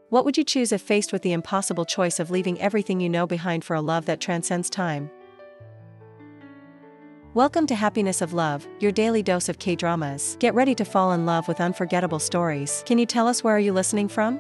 What would you choose if faced with the impossible choice of leaving everything you know behind for a love that transcends time? Welcome to Happiness of Love, your daily dose of K-dramas. Get ready to fall in love with unforgettable stories. Can you tell us where are you listening from?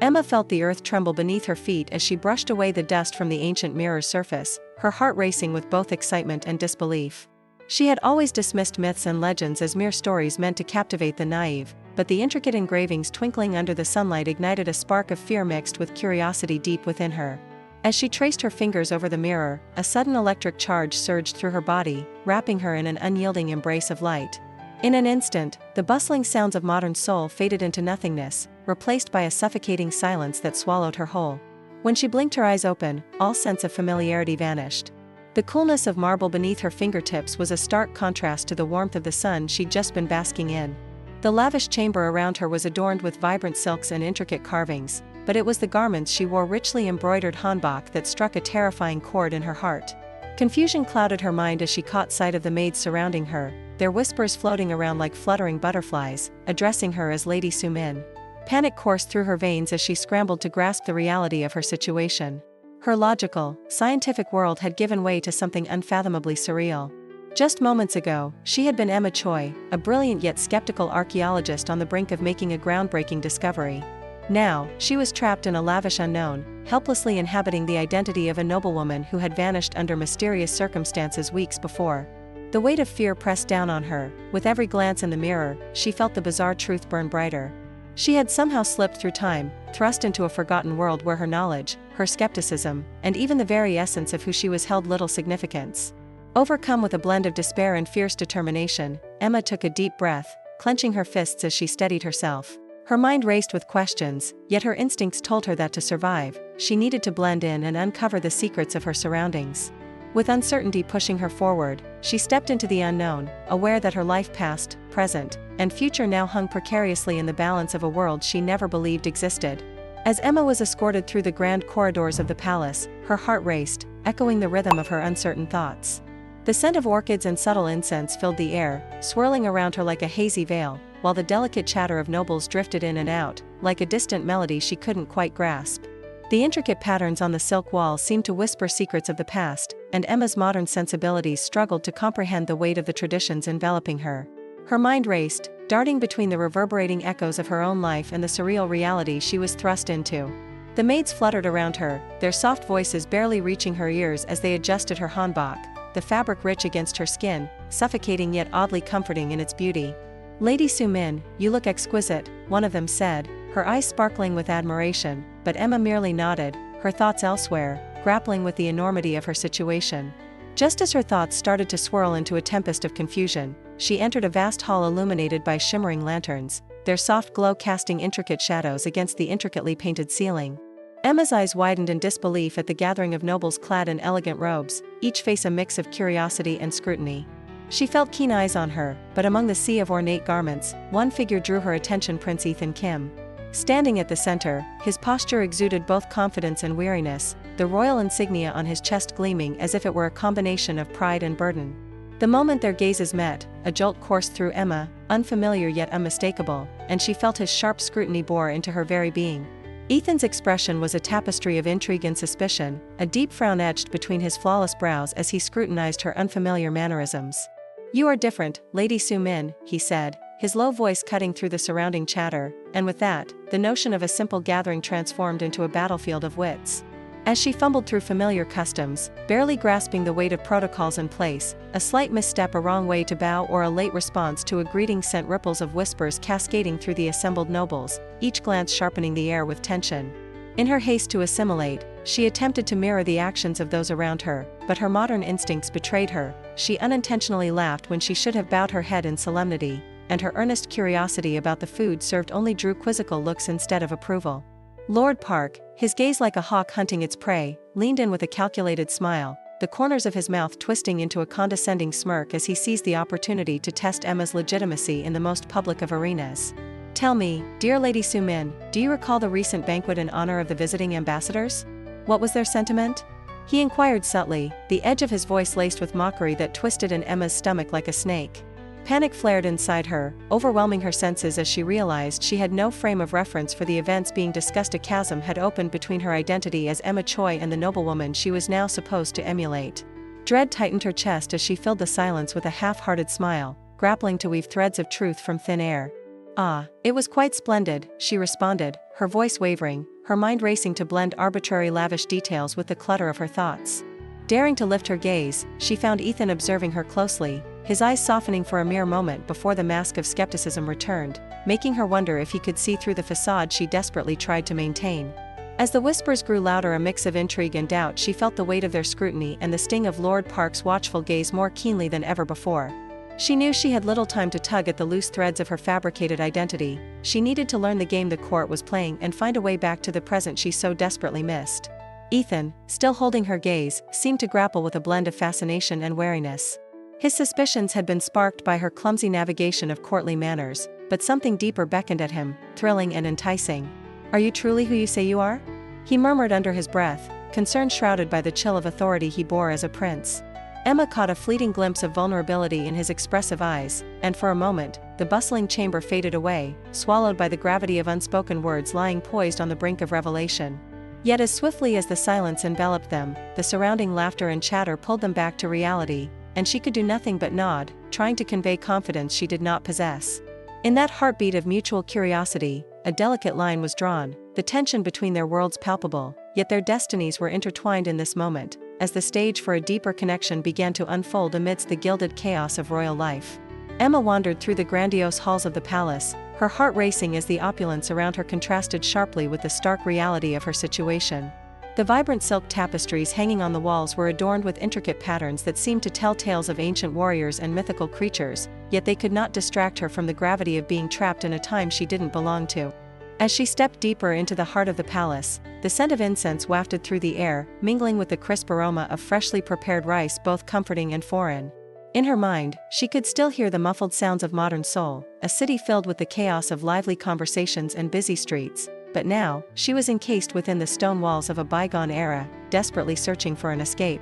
Emma felt the earth tremble beneath her feet as she brushed away the dust from the ancient mirror's surface, her heart racing with both excitement and disbelief. She had always dismissed myths and legends as mere stories meant to captivate the naive, but the intricate engravings twinkling under the sunlight ignited a spark of fear mixed with curiosity deep within her. As she traced her fingers over the mirror, a sudden electric charge surged through her body, wrapping her in an unyielding embrace of light. In an instant, the bustling sounds of modern soul faded into nothingness, replaced by a suffocating silence that swallowed her whole. When she blinked her eyes open, all sense of familiarity vanished. The coolness of marble beneath her fingertips was a stark contrast to the warmth of the sun she'd just been basking in. The lavish chamber around her was adorned with vibrant silks and intricate carvings, but it was the garments she wore richly embroidered hanbok that struck a terrifying chord in her heart. Confusion clouded her mind as she caught sight of the maids surrounding her, their whispers floating around like fluttering butterflies, addressing her as Lady Sumin. Panic coursed through her veins as she scrambled to grasp the reality of her situation. Her logical, scientific world had given way to something unfathomably surreal. Just moments ago, she had been Emma Choi, a brilliant yet skeptical archaeologist on the brink of making a groundbreaking discovery. Now, she was trapped in a lavish unknown, helplessly inhabiting the identity of a noblewoman who had vanished under mysterious circumstances weeks before. The weight of fear pressed down on her. With every glance in the mirror, she felt the bizarre truth burn brighter. She had somehow slipped through time, thrust into a forgotten world where her knowledge, her skepticism, and even the very essence of who she was held little significance. Overcome with a blend of despair and fierce determination, Emma took a deep breath, clenching her fists as she steadied herself. Her mind raced with questions, yet her instincts told her that to survive, she needed to blend in and uncover the secrets of her surroundings. With uncertainty pushing her forward, she stepped into the unknown, aware that her life past, present, and future now hung precariously in the balance of a world she never believed existed. As Emma was escorted through the grand corridors of the palace, her heart raced, echoing the rhythm of her uncertain thoughts. The scent of orchids and subtle incense filled the air, swirling around her like a hazy veil, while the delicate chatter of nobles drifted in and out, like a distant melody she couldn't quite grasp. The intricate patterns on the silk walls seemed to whisper secrets of the past, and Emma's modern sensibilities struggled to comprehend the weight of the traditions enveloping her. Her mind raced, darting between the reverberating echoes of her own life and the surreal reality she was thrust into. The maids fluttered around her, their soft voices barely reaching her ears as they adjusted her hanbok, the fabric rich against her skin, suffocating yet oddly comforting in its beauty. "Lady Sumin, you look exquisite," one of them said, her eyes sparkling with admiration, but Emma merely nodded, her thoughts elsewhere, grappling with the enormity of her situation. Just as her thoughts started to swirl into a tempest of confusion, she entered a vast hall illuminated by shimmering lanterns, their soft glow casting intricate shadows against the intricately painted ceiling. Emma's eyes widened in disbelief at the gathering of nobles clad in elegant robes, each face a mix of curiosity and scrutiny. She felt keen eyes on her, but among the sea of ornate garments, one figure drew her attention: Prince Ethan Kim. Standing at the center, his posture exuded both confidence and weariness, the royal insignia on his chest gleaming as if it were a combination of pride and burden. The moment their gazes met, a jolt coursed through Emma, unfamiliar yet unmistakable, and she felt his sharp scrutiny bore into her very being. Ethan's expression was a tapestry of intrigue and suspicion, a deep frown etched between his flawless brows as he scrutinized her unfamiliar mannerisms. "You are different, Lady Sumin," he said, his low voice cutting through the surrounding chatter, and with that, the notion of a simple gathering transformed into a battlefield of wits. As she fumbled through familiar customs, barely grasping the weight of protocols in place, a slight misstep, a wrong way to bow, or a late response to a greeting sent ripples of whispers cascading through the assembled nobles, each glance sharpening the air with tension. In her haste to assimilate, she attempted to mirror the actions of those around her, but her modern instincts betrayed her. She unintentionally laughed when she should have bowed her head in solemnity, and her earnest curiosity about the food served only drew quizzical looks instead of approval. Lord Park, his gaze like a hawk hunting its prey, leaned in with a calculated smile, the corners of his mouth twisting into a condescending smirk as he seized the opportunity to test Emma's legitimacy in the most public of arenas. "Tell me, dear Lady Sumin, do you recall the recent banquet in honor of the visiting ambassadors? What was their sentiment?" he inquired subtly, the edge of his voice laced with mockery that twisted in Emma's stomach like a snake. Panic flared inside her, overwhelming her senses as she realized she had no frame of reference for the events being discussed. A chasm had opened between her identity as Emma Choi and the noblewoman she was now supposed to emulate. Dread tightened her chest as she filled the silence with a half-hearted smile, grappling to weave threads of truth from thin air. "Ah, it was quite splendid," she responded, her voice wavering, her mind racing to blend arbitrary lavish details with the clutter of her thoughts. Daring to lift her gaze, she found Ethan observing her closely, his eyes softening for a mere moment before the mask of skepticism returned, making her wonder if he could see through the facade she desperately tried to maintain. As the whispers grew louder, a mix of intrigue and doubt, she felt the weight of their scrutiny and the sting of Lord Park's watchful gaze more keenly than ever before. She knew she had little time to tug at the loose threads of her fabricated identity. She needed to learn the game the court was playing and find a way back to the present she so desperately missed. Ethan, still holding her gaze, seemed to grapple with a blend of fascination and wariness. His suspicions had been sparked by her clumsy navigation of courtly manners, but something deeper beckoned at him, thrilling and enticing. "Are you truly who you say you are?" he murmured under his breath, concern shrouded by the chill of authority he bore as a prince. Emma caught a fleeting glimpse of vulnerability in his expressive eyes, and for a moment, the bustling chamber faded away, swallowed by the gravity of unspoken words lying poised on the brink of revelation. Yet as swiftly as the silence enveloped them, the surrounding laughter and chatter pulled them back to reality, and she could do nothing but nod, trying to convey confidence she did not possess. In that heartbeat of mutual curiosity, a delicate line was drawn, the tension between their worlds palpable, yet their destinies were intertwined in this moment, as the stage for a deeper connection began to unfold amidst the gilded chaos of royal life. Emma wandered through the grandiose halls of the palace, her heart racing as the opulence around her contrasted sharply with the stark reality of her situation. The vibrant silk tapestries hanging on the walls were adorned with intricate patterns that seemed to tell tales of ancient warriors and mythical creatures, yet they could not distract her from the gravity of being trapped in a time she didn't belong to. As she stepped deeper into the heart of the palace, the scent of incense wafted through the air, mingling with the crisp aroma of freshly prepared rice, both comforting and foreign. In her mind, she could still hear the muffled sounds of modern Seoul, a city filled with the chaos of lively conversations and busy streets. But now, she was encased within the stone walls of a bygone era, desperately searching for an escape.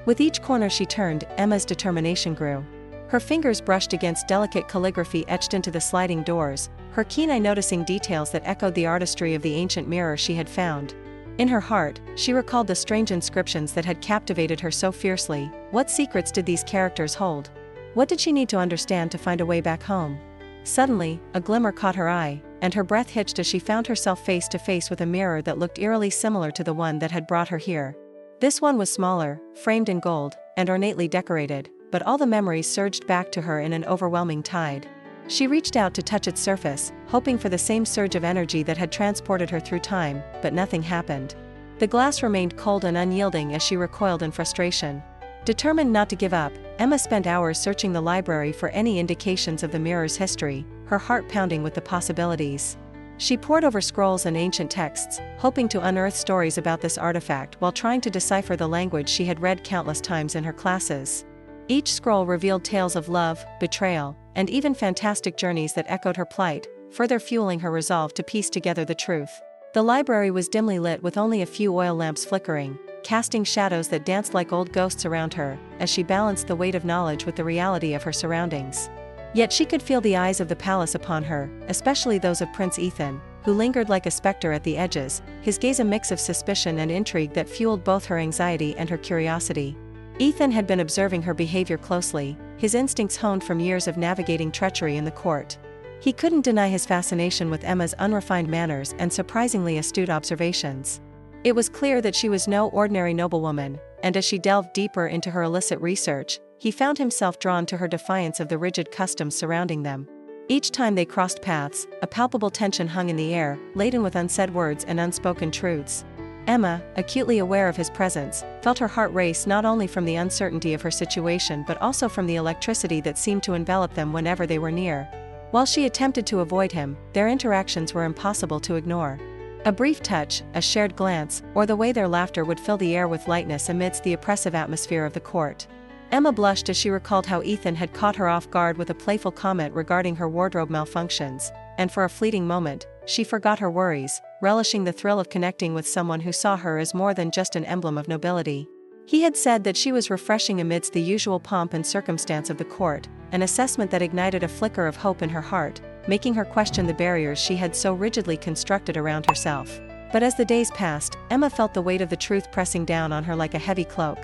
With each corner she turned, Emma's determination grew. Her fingers brushed against delicate calligraphy etched into the sliding doors, her keen eye noticing details that echoed the artistry of the ancient mirror she had found. In her heart, she recalled the strange inscriptions that had captivated her so fiercely. What secrets did these characters hold? What did she need to understand to find a way back home? Suddenly, a glimmer caught her eye, and her breath hitched as she found herself face to face with a mirror that looked eerily similar to the one that had brought her here. This one was smaller, framed in gold, and ornately decorated, but all the memories surged back to her in an overwhelming tide. She reached out to touch its surface, hoping for the same surge of energy that had transported her through time, but nothing happened. The glass remained cold and unyielding as she recoiled in frustration. Determined not to give up, Emma spent hours searching the library for any indications of the mirror's history, her heart pounding with the possibilities. She pored over scrolls and ancient texts, hoping to unearth stories about this artifact while trying to decipher the language she had read countless times in her classes. Each scroll revealed tales of love, betrayal, and even fantastic journeys that echoed her plight, further fueling her resolve to piece together the truth. The library was dimly lit with only a few oil lamps flickering, casting shadows that danced like old ghosts around her, as she balanced the weight of knowledge with the reality of her surroundings. Yet she could feel the eyes of the palace upon her, especially those of Prince Ethan, who lingered like a specter at the edges, his gaze a mix of suspicion and intrigue that fueled both her anxiety and her curiosity. Ethan had been observing her behavior closely, his instincts honed from years of navigating treachery in the court. He couldn't deny his fascination with Emma's unrefined manners and surprisingly astute observations. It was clear that she was no ordinary noblewoman, and as she delved deeper into her illicit research, he found himself drawn to her defiance of the rigid customs surrounding them. Each time they crossed paths, a palpable tension hung in the air, laden with unsaid words and unspoken truths. Emma, acutely aware of his presence, felt her heart race not only from the uncertainty of her situation but also from the electricity that seemed to envelop them whenever they were near. While she attempted to avoid him, their interactions were impossible to ignore. A brief touch, a shared glance, or the way their laughter would fill the air with lightness amidst the oppressive atmosphere of the court. Emma blushed as she recalled how Ethan had caught her off guard with a playful comment regarding her wardrobe malfunctions, and for a fleeting moment, she forgot her worries, relishing the thrill of connecting with someone who saw her as more than just an emblem of nobility. He had said that she was refreshing amidst the usual pomp and circumstance of the court, an assessment that ignited a flicker of hope in her heart, making her question the barriers she had so rigidly constructed around herself. But as the days passed, Emma felt the weight of the truth pressing down on her like a heavy cloak.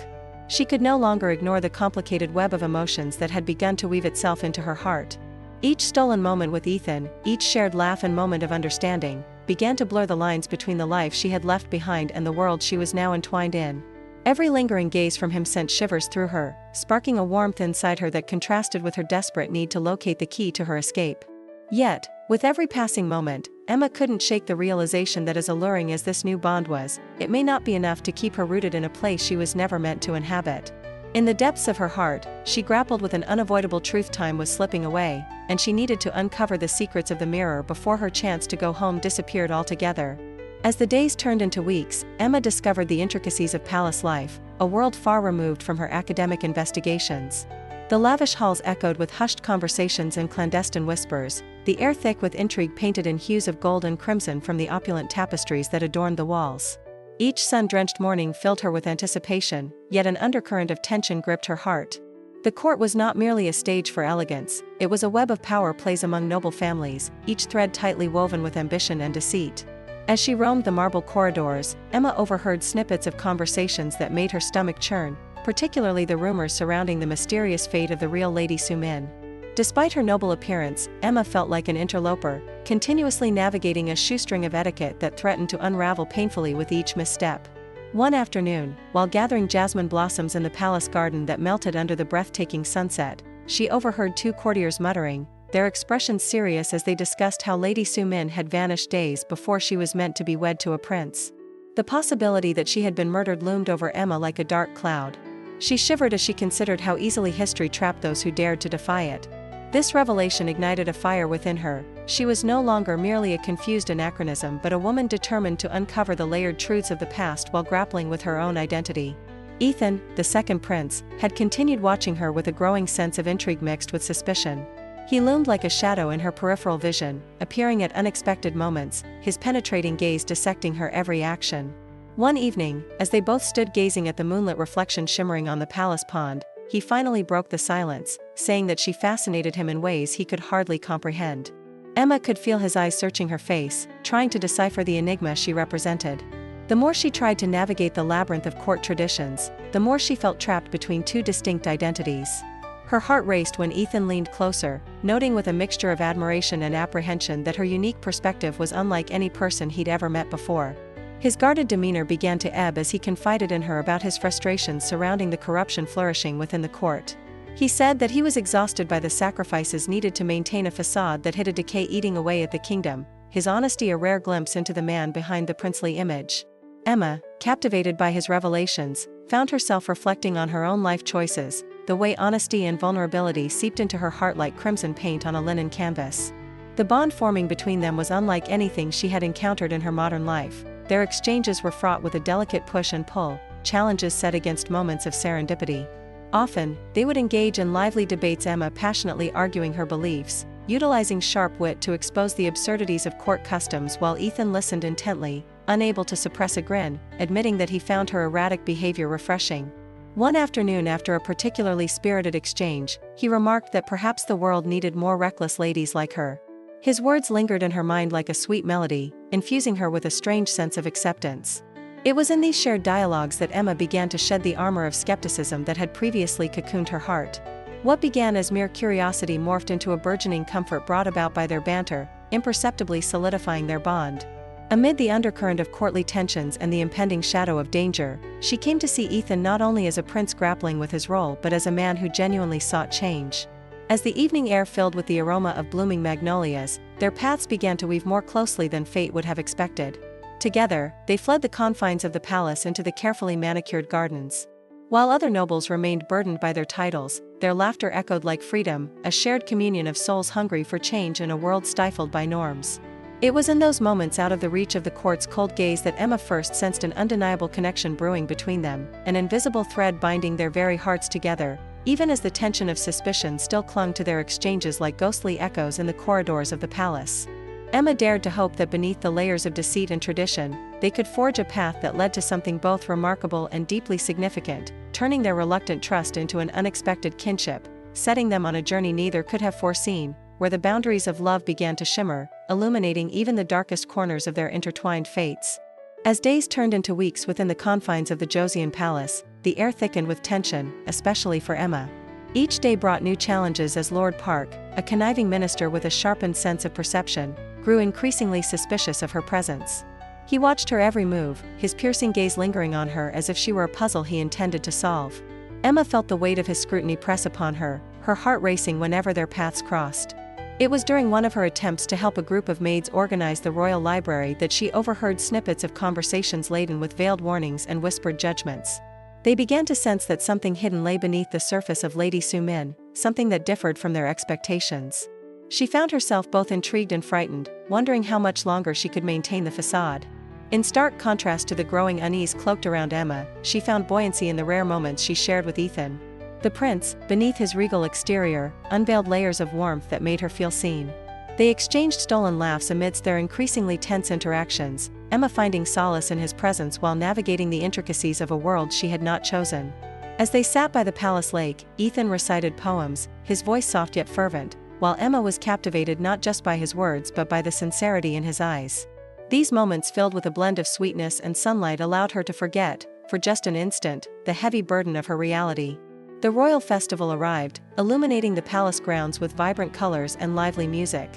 She could no longer ignore the complicated web of emotions that had begun to weave itself into her heart. Each stolen moment with Ethan, each shared laugh and moment of understanding, began to blur the lines between the life she had left behind and the world she was now entwined in. Every lingering gaze from him sent shivers through her, sparking a warmth inside her that contrasted with her desperate need to locate the key to her escape. Yet, with every passing moment, Emma couldn't shake the realization that as alluring as this new bond was, it may not be enough to keep her rooted in a place she was never meant to inhabit. In the depths of her heart, she grappled with an unavoidable truth: time was slipping away, and she needed to uncover the secrets of the mirror before her chance to go home disappeared altogether. As the days turned into weeks, Emma discovered the intricacies of palace life, a world far removed from her academic investigations. The lavish halls echoed with hushed conversations and clandestine whispers, the air thick with intrigue painted in hues of gold and crimson from the opulent tapestries that adorned the walls. Each sun-drenched morning filled her with anticipation, yet an undercurrent of tension gripped her heart. The court was not merely a stage for elegance, it was a web of power plays among noble families, each thread tightly woven with ambition and deceit. As she roamed the marble corridors, Emma overheard snippets of conversations that made her stomach churn, particularly the rumors surrounding the mysterious fate of the real Lady Sumin. Despite her noble appearance, Emma felt like an interloper, continuously navigating a shoestring of etiquette that threatened to unravel painfully with each misstep. One afternoon, while gathering jasmine blossoms in the palace garden that melted under the breathtaking sunset, she overheard two courtiers muttering, their expressions serious as they discussed how Lady Sumin had vanished days before she was meant to be wed to a prince. The possibility that she had been murdered loomed over Emma like a dark cloud. She shivered as she considered how easily history trapped those who dared to defy it. This revelation ignited a fire within her. She was no longer merely a confused anachronism but a woman determined to uncover the layered truths of the past while grappling with her own identity. Ethan, the second prince, had continued watching her with a growing sense of intrigue mixed with suspicion. He loomed like a shadow in her peripheral vision, appearing at unexpected moments, his penetrating gaze dissecting her every action. One evening, as they both stood gazing at the moonlit reflection shimmering on the palace pond, he finally broke the silence, saying that she fascinated him in ways he could hardly comprehend. Emma could feel his eyes searching her face, trying to decipher the enigma she represented. The more she tried to navigate the labyrinth of court traditions, the more she felt trapped between two distinct identities. Her heart raced when Ethan leaned closer, noting with a mixture of admiration and apprehension that her unique perspective was unlike any person he'd ever met before. His guarded demeanor began to ebb as he confided in her about his frustrations surrounding the corruption flourishing within the court. He said that he was exhausted by the sacrifices needed to maintain a facade that hid a decay eating away at the kingdom, his honesty a rare glimpse into the man behind the princely image. Emma, captivated by his revelations, found herself reflecting on her own life choices, the way honesty and vulnerability seeped into her heart like crimson paint on a linen canvas. The bond forming between them was unlike anything she had encountered in her modern life. Their exchanges were fraught with a delicate push and pull, challenges set against moments of serendipity. Often, they would engage in lively debates, Emma passionately arguing her beliefs, utilizing sharp wit to expose the absurdities of court customs while Ethan listened intently, unable to suppress a grin, admitting that he found her erratic behavior refreshing. One afternoon after a particularly spirited exchange, he remarked that perhaps the world needed more reckless ladies like her. His words lingered in her mind like a sweet melody, infusing her with a strange sense of acceptance. It was in these shared dialogues that Emma began to shed the armor of skepticism that had previously cocooned her heart. What began as mere curiosity morphed into a burgeoning comfort brought about by their banter, imperceptibly solidifying their bond. Amid the undercurrent of courtly tensions and the impending shadow of danger, she came to see Ethan not only as a prince grappling with his role but as a man who genuinely sought change. As the evening air filled with the aroma of blooming magnolias, their paths began to weave more closely than fate would have expected. Together, they fled the confines of the palace into the carefully manicured gardens. While other nobles remained burdened by their titles, their laughter echoed like freedom, a shared communion of souls hungry for change in a world stifled by norms. It was in those moments out of the reach of the court's cold gaze that Emma first sensed an undeniable connection brewing between them, an invisible thread binding their very hearts together, even as the tension of suspicion still clung to their exchanges like ghostly echoes in the corridors of the palace. Emma dared to hope that beneath the layers of deceit and tradition, they could forge a path that led to something both remarkable and deeply significant, turning their reluctant trust into an unexpected kinship, setting them on a journey neither could have foreseen, where the boundaries of love began to shimmer, illuminating even the darkest corners of their intertwined fates. As days turned into weeks within the confines of the Josian palace, the air thickened with tension, especially for Emma. Each day brought new challenges as Lord Park, a conniving minister with a sharpened sense of perception, grew increasingly suspicious of her presence. He watched her every move, his piercing gaze lingering on her as if she were a puzzle he intended to solve. Emma felt the weight of his scrutiny press upon her, her heart racing whenever their paths crossed. It was during one of her attempts to help a group of maids organize the royal library that she overheard snippets of conversations laden with veiled warnings and whispered judgments. They began to sense that something hidden lay beneath the surface of Lady Su-min, something that differed from their expectations. She found herself both intrigued and frightened, wondering how much longer she could maintain the facade. In stark contrast to the growing unease cloaked around Emma, she found buoyancy in the rare moments she shared with Ethan. The prince, beneath his regal exterior, unveiled layers of warmth that made her feel seen. They exchanged stolen laughs amidst their increasingly tense interactions, Emma finding solace in his presence while navigating the intricacies of a world she had not chosen. As they sat by the palace lake, Ethan recited poems, his voice soft yet fervent, while Emma was captivated not just by his words but by the sincerity in his eyes. These moments filled with a blend of sweetness and sunlight allowed her to forget, for just an instant, the heavy burden of her reality. The royal festival arrived, illuminating the palace grounds with vibrant colors and lively music.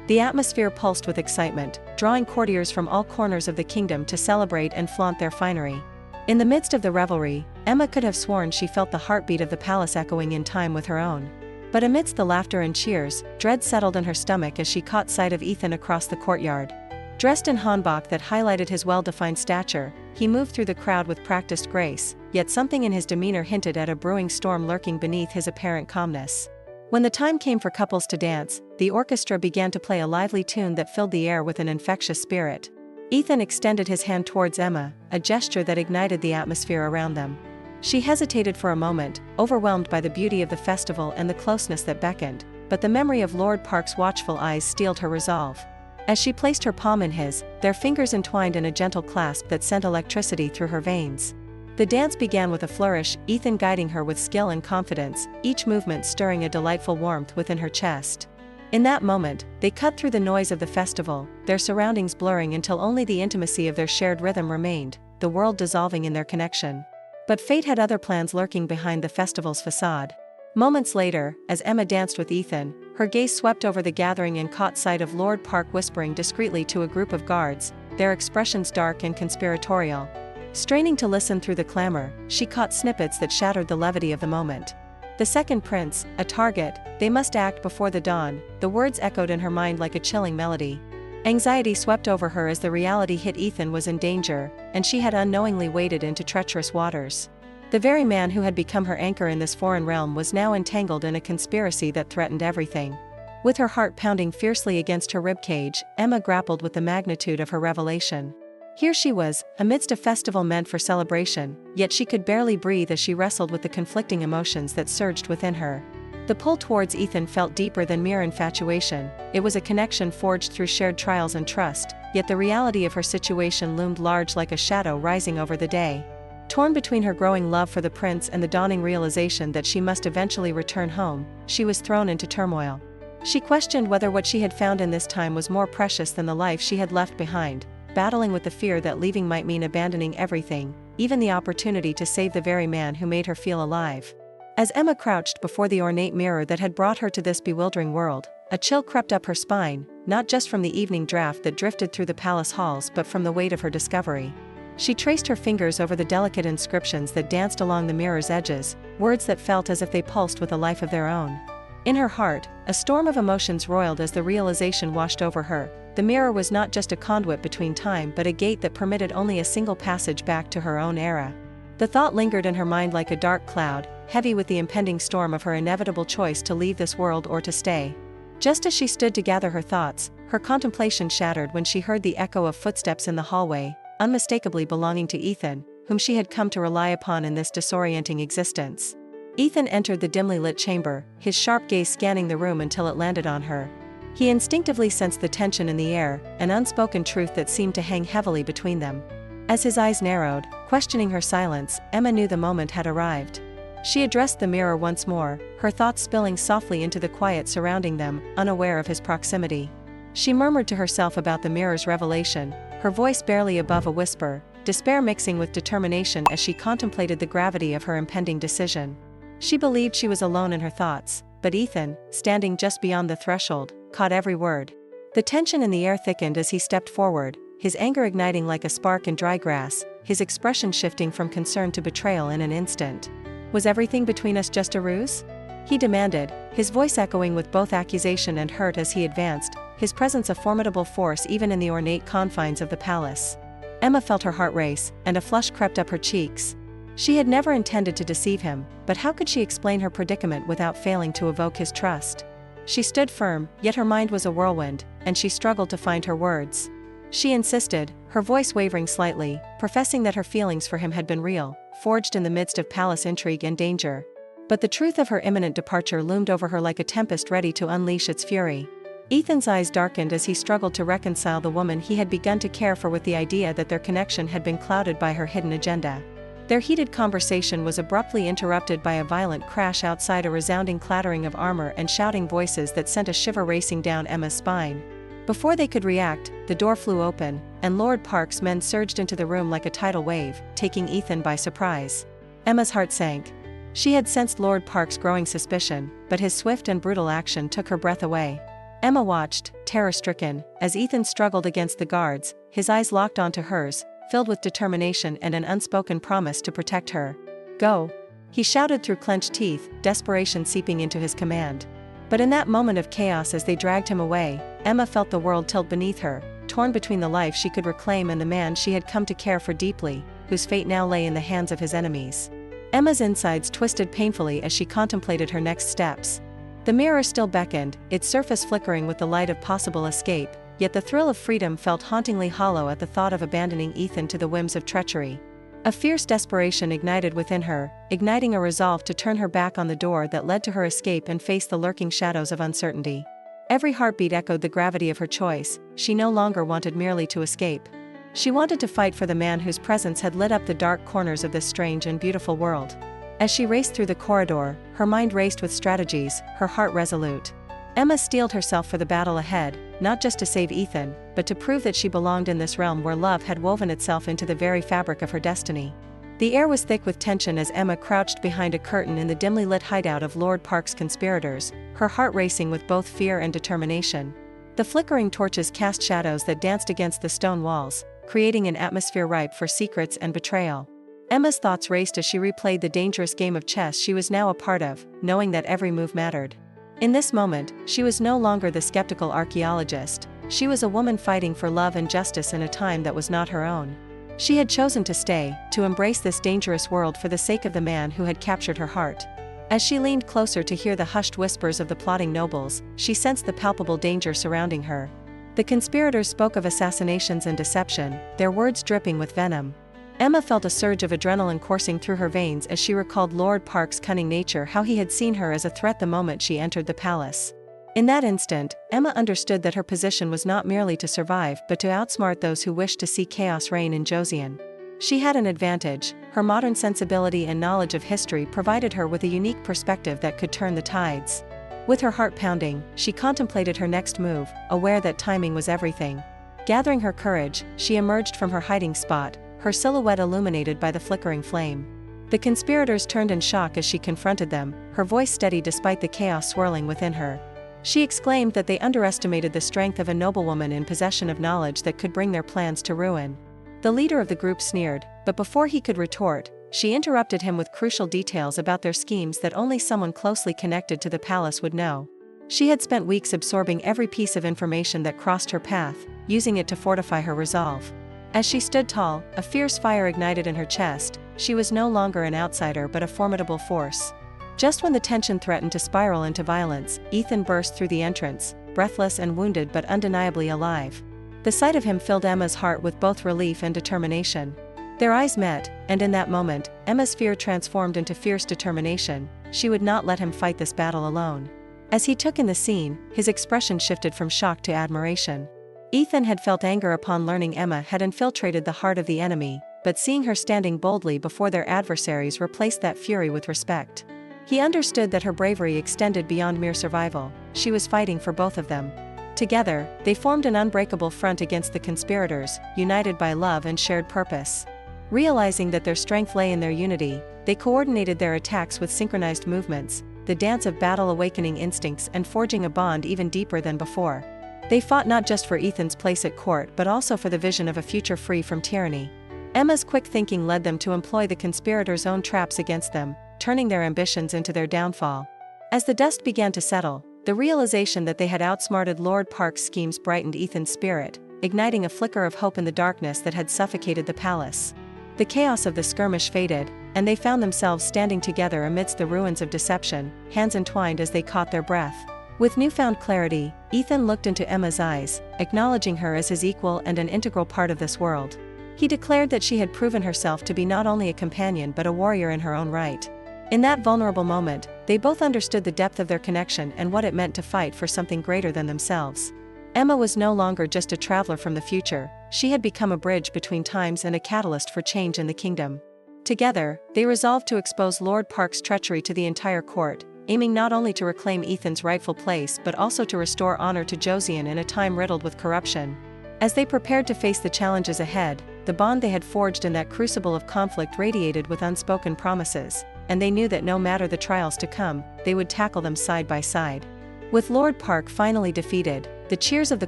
The atmosphere pulsed with excitement, drawing courtiers from all corners of the kingdom to celebrate and flaunt their finery. In the midst of the revelry, Emma could have sworn she felt the heartbeat of the palace echoing in time with her own. But amidst the laughter and cheers, dread settled in her stomach as she caught sight of Ethan across the courtyard. Dressed in hanbok that highlighted his well-defined stature, he moved through the crowd with practiced grace, yet something in his demeanor hinted at a brewing storm lurking beneath his apparent calmness. When the time came for couples to dance, the orchestra began to play a lively tune that filled the air with an infectious spirit. Ethan extended his hand towards Emma, a gesture that ignited the atmosphere around them. She hesitated for a moment, overwhelmed by the beauty of the festival and the closeness that beckoned, but the memory of Lord Park's watchful eyes steeled her resolve. As she placed her palm in his, their fingers entwined in a gentle clasp that sent electricity through her veins. The dance began with a flourish, Ethan guiding her with skill and confidence, each movement stirring a delightful warmth within her chest. In that moment, they cut through the noise of the festival, their surroundings blurring until only the intimacy of their shared rhythm remained, the world dissolving in their connection. But fate had other plans lurking behind the festival's facade. Moments later, as Emma danced with Ethan, her gaze swept over the gathering and caught sight of Lord Park whispering discreetly to a group of guards, their expressions dark and conspiratorial. Straining to listen through the clamor, she caught snippets that shattered the levity of the moment. The second prince, a target, they must act before the dawn, the words echoed in her mind like a chilling melody. Anxiety swept over her as the reality hit Ethan was in danger, and she had unknowingly waded into treacherous waters. The very man who had become her anchor in this foreign realm was now entangled in a conspiracy that threatened everything. With her heart pounding fiercely against her ribcage, Emma grappled with the magnitude of her revelation. Here she was, amidst a festival meant for celebration, yet she could barely breathe as she wrestled with the conflicting emotions that surged within her. The pull towards Ethan felt deeper than mere infatuation, it was a connection forged through shared trials and trust, yet the reality of her situation loomed large like a shadow rising over the day. Torn between her growing love for the prince and the dawning realization that she must eventually return home, she was thrown into turmoil. She questioned whether what she had found in this time was more precious than the life she had left behind, battling with the fear that leaving might mean abandoning everything, even the opportunity to save the very man who made her feel alive. As Emma crouched before the ornate mirror that had brought her to this bewildering world, a chill crept up her spine, not just from the evening draft that drifted through the palace halls but from the weight of her discovery. She traced her fingers over the delicate inscriptions that danced along the mirror's edges, words that felt as if they pulsed with a life of their own. In her heart, a storm of emotions roiled as the realization washed over her. The mirror was not just a conduit between time but a gate that permitted only a single passage back to her own era. The thought lingered in her mind like a dark cloud, heavy with the impending storm of her inevitable choice to leave this world or to stay. Just as she stood to gather her thoughts, her contemplation shattered when she heard the echo of footsteps in the hallway, unmistakably belonging to Ethan, whom she had come to rely upon in this disorienting existence. Ethan entered the dimly lit chamber, his sharp gaze scanning the room until it landed on her. He instinctively sensed the tension in the air, an unspoken truth that seemed to hang heavily between them. As his eyes narrowed, questioning her silence, Emma knew the moment had arrived. She addressed the mirror once more, her thoughts spilling softly into the quiet surrounding them, unaware of his proximity. She murmured to herself about the mirror's revelation, her voice barely above a whisper, despair mixing with determination as she contemplated the gravity of her impending decision. She believed she was alone in her thoughts, but Ethan, standing just beyond the threshold, caught every word. The tension in the air thickened as he stepped forward, his anger igniting like a spark in dry grass, his expression shifting from concern to betrayal in an instant. "Was everything between us just a ruse?" he demanded, his voice echoing with both accusation and hurt as he advanced, his presence a formidable force even in the ornate confines of the palace. Emma felt her heart race, and a flush crept up her cheeks. She had never intended to deceive him, but how could she explain her predicament without failing to evoke his trust? She stood firm, yet her mind was a whirlwind, and she struggled to find her words. She insisted, her voice wavering slightly, professing that her feelings for him had been real, forged in the midst of palace intrigue and danger. But the truth of her imminent departure loomed over her like a tempest ready to unleash its fury. Ethan's eyes darkened as he struggled to reconcile the woman he had begun to care for with the idea that their connection had been clouded by her hidden agenda. Their heated conversation was abruptly interrupted by a violent crash outside, a resounding clattering of armor and shouting voices that sent a shiver racing down Emma's spine. Before they could react, the door flew open, and Lord Park's men surged into the room like a tidal wave, taking Ethan by surprise. Emma's heart sank. She had sensed Lord Park's growing suspicion, but his swift and brutal action took her breath away. Emma watched, terror-stricken, as Ethan struggled against the guards, his eyes locked onto hers, filled with determination and an unspoken promise to protect her. "Go!" he shouted through clenched teeth, desperation seeping into his command. But in that moment of chaos as they dragged him away, Emma felt the world tilt beneath her, torn between the life she could reclaim and the man she had come to care for deeply, whose fate now lay in the hands of his enemies. Emma's insides twisted painfully as she contemplated her next steps. The mirror still beckoned, its surface flickering with the light of possible escape, yet the thrill of freedom felt hauntingly hollow at the thought of abandoning Ethan to the whims of treachery. A fierce desperation ignited within her, igniting a resolve to turn her back on the door that led to her escape and face the lurking shadows of uncertainty. Every heartbeat echoed the gravity of her choice. She no longer wanted merely to escape. She wanted to fight for the man whose presence had lit up the dark corners of this strange and beautiful world. As she raced through the corridor, her mind raced with strategies, her heart resolute. Emma steeled herself for the battle ahead, not just to save Ethan, but to prove that she belonged in this realm where love had woven itself into the very fabric of her destiny. The air was thick with tension as Emma crouched behind a curtain in the dimly lit hideout of Lord Park's conspirators, her heart racing with both fear and determination. The flickering torches cast shadows that danced against the stone walls, creating an atmosphere ripe for secrets and betrayal. Emma's thoughts raced as she replayed the dangerous game of chess she was now a part of, knowing that every move mattered. In this moment, she was no longer the skeptical archaeologist. She was a woman fighting for love and justice in a time that was not her own. She had chosen to stay, to embrace this dangerous world for the sake of the man who had captured her heart. As she leaned closer to hear the hushed whispers of the plotting nobles, she sensed the palpable danger surrounding her. The conspirators spoke of assassinations and deception, their words dripping with venom. Emma felt a surge of adrenaline coursing through her veins as she recalled Lord Park's cunning nature, how he had seen her as a threat the moment she entered the palace. In that instant, Emma understood that her position was not merely to survive but to outsmart those who wished to see chaos reign in Josian. She had an advantage. Her modern sensibility and knowledge of history provided her with a unique perspective that could turn the tides. With her heart pounding, she contemplated her next move, aware that timing was everything. Gathering her courage, she emerged from her hiding spot, her silhouette illuminated by the flickering flame. The conspirators turned in shock as she confronted them, her voice steady despite the chaos swirling within her. She exclaimed that they underestimated the strength of a noblewoman in possession of knowledge that could bring their plans to ruin. The leader of the group sneered, but before he could retort, she interrupted him with crucial details about their schemes that only someone closely connected to the palace would know. She had spent weeks absorbing every piece of information that crossed her path, using it to fortify her resolve. As she stood tall, a fierce fire ignited in her chest. She was no longer an outsider but a formidable force. Just when the tension threatened to spiral into violence, Ethan burst through the entrance, breathless and wounded but undeniably alive. The sight of him filled Emma's heart with both relief and determination. Their eyes met, and in that moment, Emma's fear transformed into fierce determination. She would not let him fight this battle alone. As he took in the scene, his expression shifted from shock to admiration. Ethan had felt anger upon learning Emma had infiltrated the heart of the enemy, but seeing her standing boldly before their adversaries replaced that fury with respect. He understood that her bravery extended beyond mere survival. She was fighting for both of them. Together, they formed an unbreakable front against the conspirators, united by love and shared purpose. Realizing that their strength lay in their unity, they coordinated their attacks with synchronized movements, the dance of battle awakening instincts and forging a bond even deeper than before. They fought not just for Ethan's place at court but also for the vision of a future free from tyranny. Emma's quick thinking led them to employ the conspirators' own traps against them, turning their ambitions into their downfall. As the dust began to settle, the realization that they had outsmarted Lord Park's schemes brightened Ethan's spirit, igniting a flicker of hope in the darkness that had suffocated the palace. The chaos of the skirmish faded, and they found themselves standing together amidst the ruins of deception, hands entwined as they caught their breath. With newfound clarity, Ethan looked into Emma's eyes, acknowledging her as his equal and an integral part of this world. He declared that she had proven herself to be not only a companion but a warrior in her own right. In that vulnerable moment, they both understood the depth of their connection and what it meant to fight for something greater than themselves. Emma was no longer just a traveler from the future, she had become a bridge between times and a catalyst for change in the kingdom. Together, they resolved to expose Lord Park's treachery to the entire court, aiming not only to reclaim Ethan's rightful place but also to restore honor to Josian in a time riddled with corruption. As they prepared to face the challenges ahead, the bond they had forged in that crucible of conflict radiated with unspoken promises, and they knew that no matter the trials to come, they would tackle them side by side. With Lord Park finally defeated, the cheers of the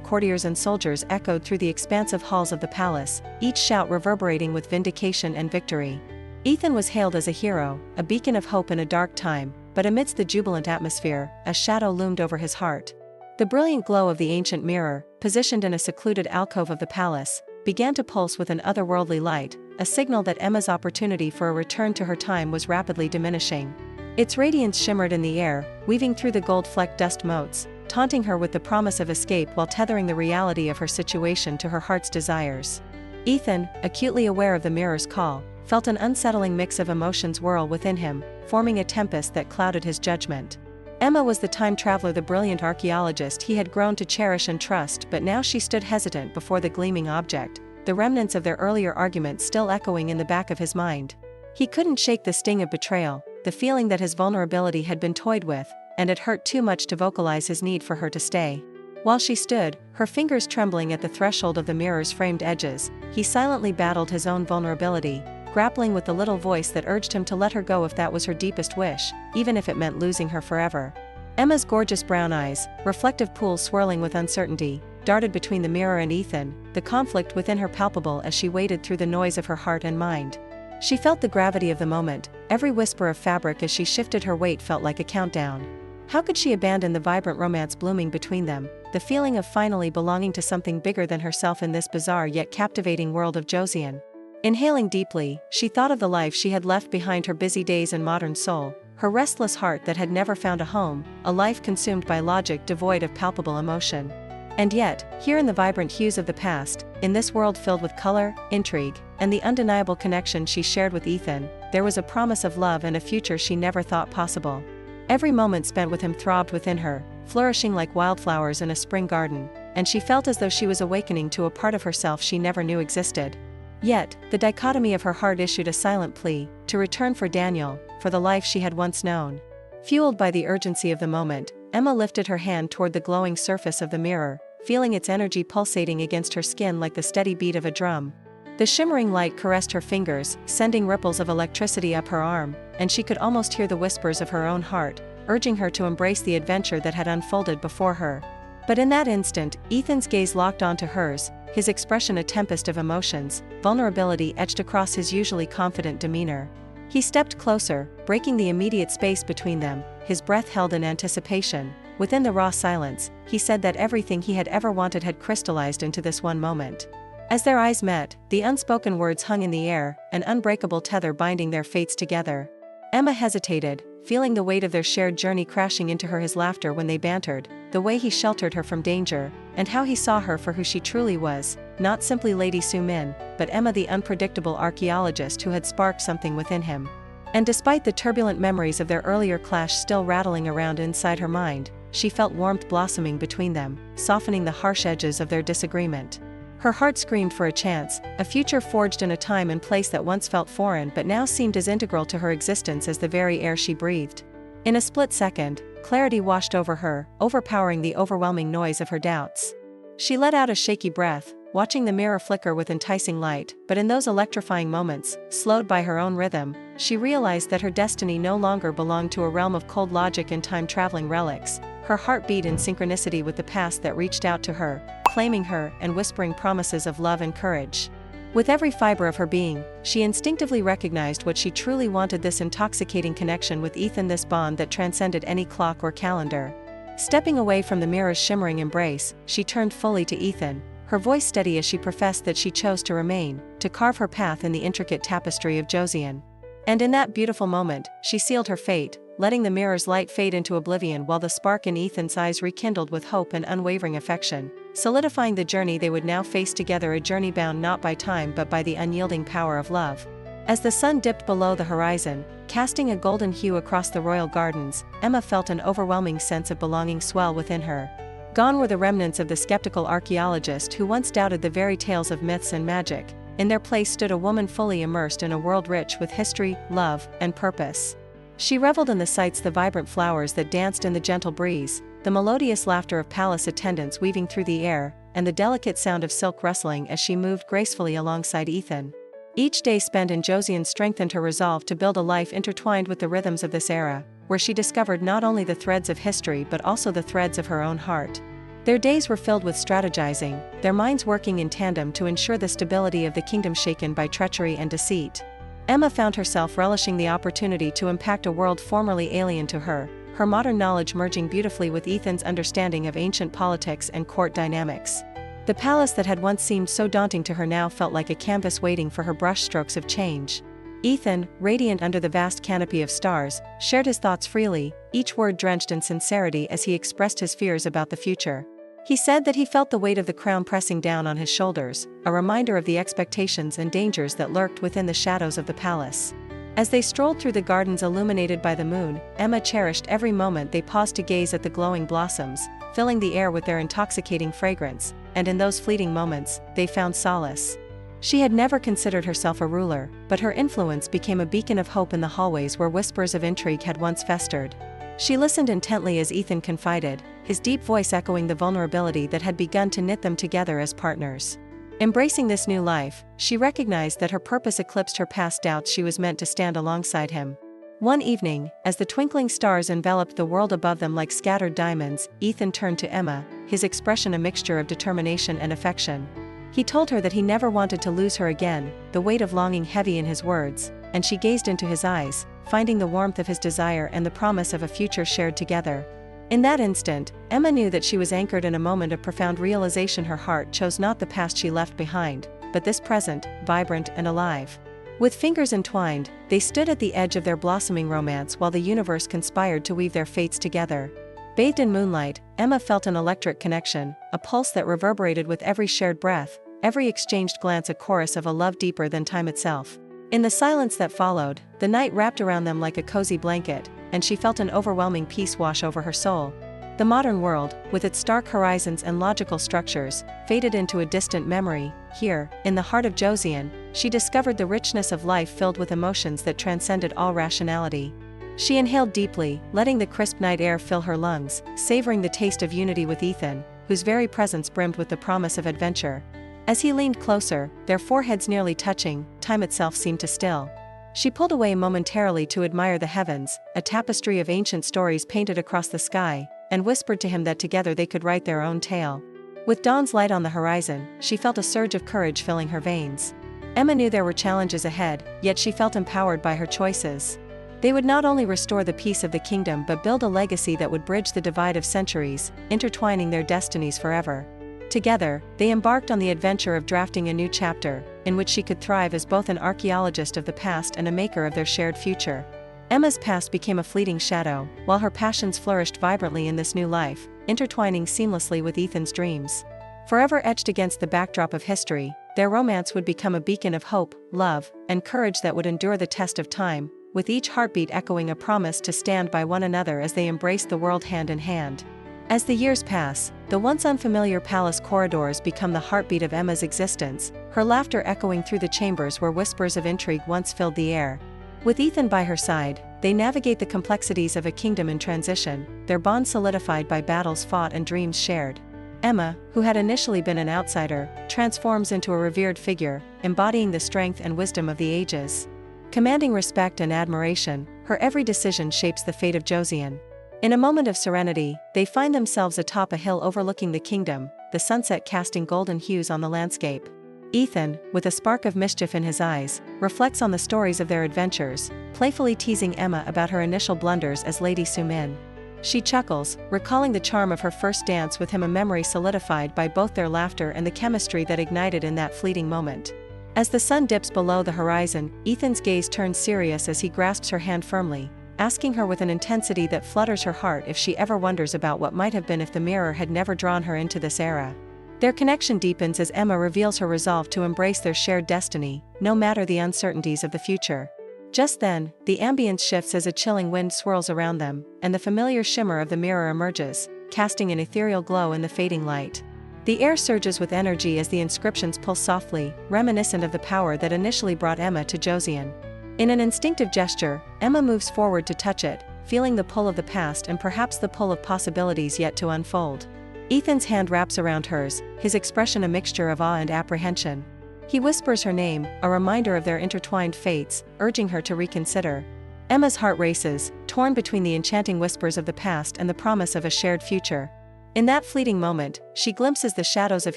courtiers and soldiers echoed through the expansive halls of the palace, each shout reverberating with vindication and victory. Ethan was hailed as a hero, a beacon of hope in a dark time, but amidst the jubilant atmosphere, a shadow loomed over his heart. The brilliant glow of the ancient mirror, positioned in a secluded alcove of the palace, began to pulse with an otherworldly light, a signal that Emma's opportunity for a return to her time was rapidly diminishing. Its radiance shimmered in the air, weaving through the gold-flecked dust motes, taunting her with the promise of escape while tethering the reality of her situation to her heart's desires. Ethan, acutely aware of the mirror's call, felt an unsettling mix of emotions whirl within him, forming a tempest that clouded his judgment. Emma was the time traveler, the brilliant archaeologist he had grown to cherish and trust, but now she stood hesitant before the gleaming object, the remnants of their earlier argument still echoing in the back of his mind. He couldn't shake the sting of betrayal, the feeling that his vulnerability had been toyed with, and it hurt too much to vocalize his need for her to stay. While she stood, her fingers trembling at the threshold of the mirror's framed edges, he silently battled his own vulnerability, grappling with the little voice that urged him to let her go if that was her deepest wish, even if it meant losing her forever. Emma's gorgeous brown eyes, reflective pools swirling with uncertainty, darted between the mirror and Ethan, the conflict within her palpable as she waded through the noise of her heart and mind. She felt the gravity of the moment, every whisper of fabric as she shifted her weight felt like a countdown. How could she abandon the vibrant romance blooming between them, the feeling of finally belonging to something bigger than herself in this bizarre yet captivating world of Josian? Inhaling deeply, she thought of the life she had left behind, her busy days and modern soul, her restless heart that had never found a home, a life consumed by logic devoid of palpable emotion. And yet, here in the vibrant hues of the past, in this world filled with color, intrigue, and the undeniable connection she shared with Ethan, there was a promise of love and a future she never thought possible. Every moment spent with him throbbed within her, flourishing like wildflowers in a spring garden, and she felt as though she was awakening to a part of herself she never knew existed. Yet, the dichotomy of her heart issued a silent plea, to return for Daniel, for the life she had once known. Fueled by the urgency of the moment, Emma lifted her hand toward the glowing surface of the mirror, feeling its energy pulsating against her skin like the steady beat of a drum. The shimmering light caressed her fingers, sending ripples of electricity up her arm, and she could almost hear the whispers of her own heart, urging her to embrace the adventure that had unfolded before her. But in that instant, Ethan's gaze locked onto hers, his expression a tempest of emotions, vulnerability etched across his usually confident demeanor. He stepped closer, breaking the immediate space between them, his breath held in anticipation. Within the raw silence, he said that everything he had ever wanted had crystallized into this one moment. As their eyes met, the unspoken words hung in the air, an unbreakable tether binding their fates together. Emma hesitated, feeling the weight of their shared journey crashing into her, his laughter when they bantered, the way he sheltered her from danger, and how he saw her for who she truly was, not simply Lady Su Min, but Emma, the unpredictable archaeologist who had sparked something within him. And despite the turbulent memories of their earlier clash still rattling around inside her mind, she felt warmth blossoming between them, softening the harsh edges of their disagreement. Her heart screamed for a chance, a future forged in a time and place that once felt foreign but now seemed as integral to her existence as the very air she breathed. In a split second, clarity washed over her, overpowering the overwhelming noise of her doubts. She let out a shaky breath, watching the mirror flicker with enticing light, but in those electrifying moments, slowed by her own rhythm, she realized that her destiny no longer belonged to a realm of cold logic and time-traveling relics. Her heart beat in synchronicity with the past that reached out to her, claiming her and whispering promises of love and courage. With every fiber of her being, she instinctively recognized what she truly wanted: this intoxicating connection with Ethan, this bond that transcended any clock or calendar. Stepping away from the mirror's shimmering embrace, she turned fully to Ethan, her voice steady as she professed that she chose to remain, to carve her path in the intricate tapestry of Josian. And in that beautiful moment, she sealed her fate, letting the mirror's light fade into oblivion while the spark in Ethan's eyes rekindled with hope and unwavering affection, solidifying the journey they would now face together, a journey bound not by time but by the unyielding power of love. As the sun dipped below the horizon, casting a golden hue across the royal gardens, Emma felt an overwhelming sense of belonging swell within her. Gone were the remnants of the skeptical archaeologist who once doubted the very tales of myths and magic. In their place stood a woman fully immersed in a world rich with history, love, and purpose. She reveled in the sights, the vibrant flowers that danced in the gentle breeze, the melodious laughter of palace attendants weaving through the air, and the delicate sound of silk rustling as she moved gracefully alongside Ethan. Each day spent in Josian strengthened her resolve to build a life intertwined with the rhythms of this era, where she discovered not only the threads of history but also the threads of her own heart. Their days were filled with strategizing, their minds working in tandem to ensure the stability of the kingdom shaken by treachery and deceit. Emma found herself relishing the opportunity to impact a world formerly alien to her, her modern knowledge merging beautifully with Ethan's understanding of ancient politics and court dynamics. The palace that had once seemed so daunting to her now felt like a canvas waiting for her brushstrokes of change. Ethan, radiant under the vast canopy of stars, shared his thoughts freely, each word drenched in sincerity as he expressed his fears about the future. He said that he felt the weight of the crown pressing down on his shoulders, a reminder of the expectations and dangers that lurked within the shadows of the palace. As they strolled through the gardens illuminated by the moon, Emma cherished every moment they paused to gaze at the glowing blossoms, filling the air with their intoxicating fragrance, and in those fleeting moments, they found solace. She had never considered herself a ruler, but her influence became a beacon of hope in the hallways where whispers of intrigue had once festered. She listened intently as Ethan confided, his deep voice echoing the vulnerability that had begun to knit them together as partners. Embracing this new life, she recognized that her purpose eclipsed her past doubts. She was meant to stand alongside him. One evening, as the twinkling stars enveloped the world above them like scattered diamonds, Ethan turned to Emma, his expression a mixture of determination and affection. He told her that he never wanted to lose her again, the weight of longing heavy in his words, and she gazed into his eyes, finding the warmth of his desire and the promise of a future shared together. In that instant, Emma knew that she was anchored in a moment of profound realization. Her heart chose not the past she left behind, but this present, vibrant and alive. With fingers entwined, they stood at the edge of their blossoming romance while the universe conspired to weave their fates together. Bathed in moonlight, Emma felt an electric connection, a pulse that reverberated with every shared breath, every exchanged glance a chorus of a love deeper than time itself. In the silence that followed, the night wrapped around them like a cozy blanket, and she felt an overwhelming peace wash over her soul. The modern world, with its stark horizons and logical structures, faded into a distant memory. Here, in the heart of Josian, she discovered the richness of life filled with emotions that transcended all rationality. She inhaled deeply, letting the crisp night air fill her lungs, savoring the taste of unity with Ethan, whose very presence brimmed with the promise of adventure. As he leaned closer, their foreheads nearly touching, time itself seemed to still. She pulled away momentarily to admire the heavens, a tapestry of ancient stories painted across the sky, and whispered to him that together they could write their own tale. With dawn's light on the horizon, she felt a surge of courage filling her veins. Emma knew there were challenges ahead, yet she felt empowered by her choices. They would not only restore the peace of the kingdom but build a legacy that would bridge the divide of centuries, intertwining their destinies forever. Together, they embarked on the adventure of drafting a new chapter, in which she could thrive as both an archaeologist of the past and a maker of their shared future. Emma's past became a fleeting shadow, while her passions flourished vibrantly in this new life, intertwining seamlessly with Ethan's dreams. Forever etched against the backdrop of history, their romance would become a beacon of hope, love, and courage that would endure the test of time, with each heartbeat echoing a promise to stand by one another as they embraced the world hand in hand. As the years pass, the once unfamiliar palace corridors become the heartbeat of Emma's existence, her laughter echoing through the chambers where whispers of intrigue once filled the air. With Ethan by her side, they navigate the complexities of a kingdom in transition, their bond solidified by battles fought and dreams shared. Emma, who had initially been an outsider, transforms into a revered figure, embodying the strength and wisdom of the ages. Commanding respect and admiration, her every decision shapes the fate of Josian. In a moment of serenity, they find themselves atop a hill overlooking the kingdom, the sunset casting golden hues on the landscape. Ethan, with a spark of mischief in his eyes, reflects on the stories of their adventures, playfully teasing Emma about her initial blunders as Lady Sumin. She chuckles, recalling the charm of her first dance with him, a memory solidified by both their laughter and the chemistry that ignited in that fleeting moment. As the sun dips below the horizon, Ethan's gaze turns serious as he grasps her hand firmly, asking her with an intensity that flutters her heart if she ever wonders about what might have been if the mirror had never drawn her into this era. Their connection deepens as Emma reveals her resolve to embrace their shared destiny, no matter the uncertainties of the future. Just then, the ambience shifts as a chilling wind swirls around them, and the familiar shimmer of the mirror emerges, casting an ethereal glow in the fading light. The air surges with energy as the inscriptions pulse softly, reminiscent of the power that initially brought Emma to Josian. In an instinctive gesture, Emma moves forward to touch it, feeling the pull of the past and perhaps the pull of possibilities yet to unfold. Ethan's hand wraps around hers, his expression a mixture of awe and apprehension. He whispers her name, a reminder of their intertwined fates, urging her to reconsider. Emma's heart races, torn between the enchanting whispers of the past and the promise of a shared future. In that fleeting moment, she glimpses the shadows of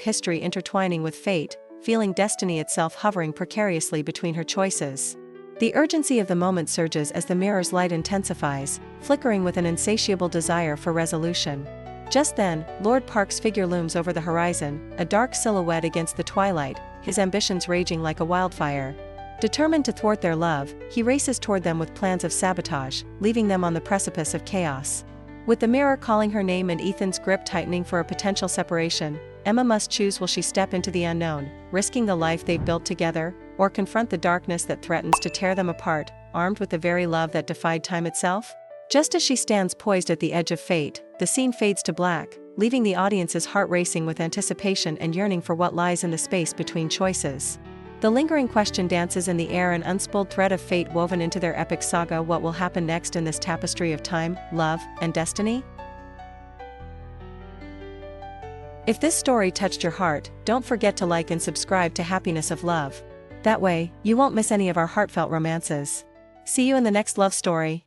history intertwining with fate, feeling destiny itself hovering precariously between her choices. The urgency of the moment surges as the mirror's light intensifies, flickering with an insatiable desire for resolution. Just then, Lord Park's figure looms over the horizon, a dark silhouette against the twilight, his ambitions raging like a wildfire. Determined to thwart their love, he races toward them with plans of sabotage, leaving them on the precipice of chaos. With the mirror calling her name and Ethan's grip tightening for a potential separation, Emma must choose: will she step into the unknown, risking the life they've built together, or confront the darkness that threatens to tear them apart, armed with the very love that defied time itself? Just as she stands poised at the edge of fate, the scene fades to black, leaving the audience's heart racing with anticipation and yearning for what lies in the space between choices. The lingering question dances in the air, an unspooled thread of fate woven into their epic saga. What will happen next in this tapestry of time, love, and destiny? If this story touched your heart, don't forget to like and subscribe to Happiness of Love. That way, you won't miss any of our heartfelt romances. See you in the next love story.